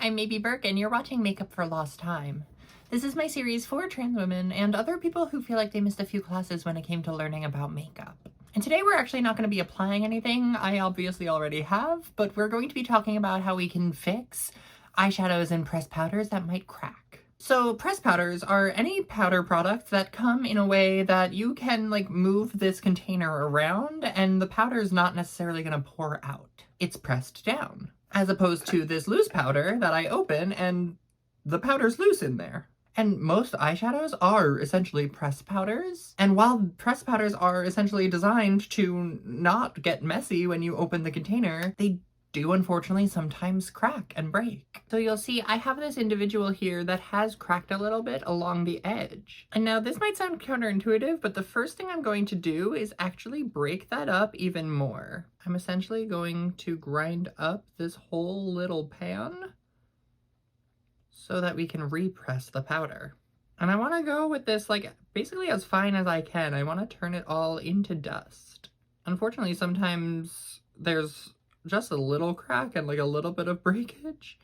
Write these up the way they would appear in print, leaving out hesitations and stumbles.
I'm Maybe Burke, and you're watching Makeup for Lost Time. This is my series for trans women and other people who feel like they missed a few classes when it came to learning about makeup. And today we're actually not going to be applying anything, I obviously already have, but we're going to be talking about how we can fix eyeshadows and pressed powders that might crack. So pressed powders are any powder products that come in a way that you can move this container around and the powder is not necessarily going to pour out. It's pressed down. As opposed to this loose powder that I open and the powder's loose in there. And most eyeshadows are essentially pressed powders. And while pressed powders are essentially designed to not get messy when you open the container, they do unfortunately sometimes crack and break. So you'll see I have this individual here that has cracked a little bit along the edge. And now this might sound counterintuitive, but the first thing I'm going to do is actually break that up even more. I'm essentially going to grind up this whole little pan so that we can repress the powder. And I want to go with this basically as fine as I can. I want to turn it all into dust. Unfortunately, sometimes there's just a little crack and a little bit of breakage,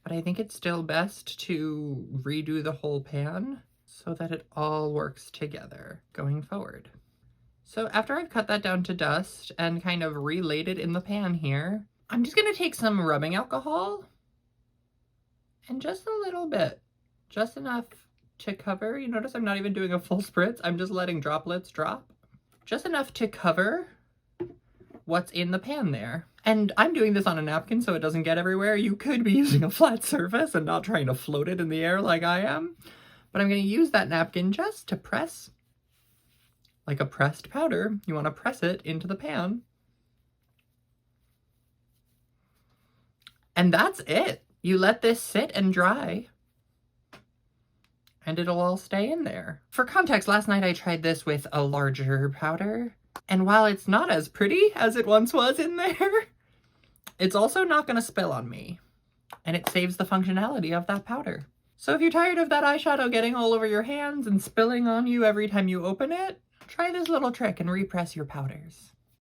but I think it's still best to redo the whole pan so that it all works together going forward. So after I've cut that down to dust and kind of relaid it in the pan here, I'm just gonna take some rubbing alcohol and just a little bit, just enough to cover. You notice I'm not even doing a full spritz, I'm just letting droplets drop. Just enough to cover what's in the pan there. And I'm doing this on a napkin so it doesn't get everywhere. You could be using a flat surface and not trying to float it in the air like I am. But I'm going to use that napkin just to press, like a pressed powder. You want to press it into the pan. And that's it. You let this sit and dry, and it'll all stay in there. For context, last night I tried this with a larger powder. And while it's not as pretty as it once was in there, it's also not going to spill on me. And it saves the functionality of that powder. So if you're tired of that eyeshadow getting all over your hands and spilling on you every time you open it, try this little trick and repress your powders.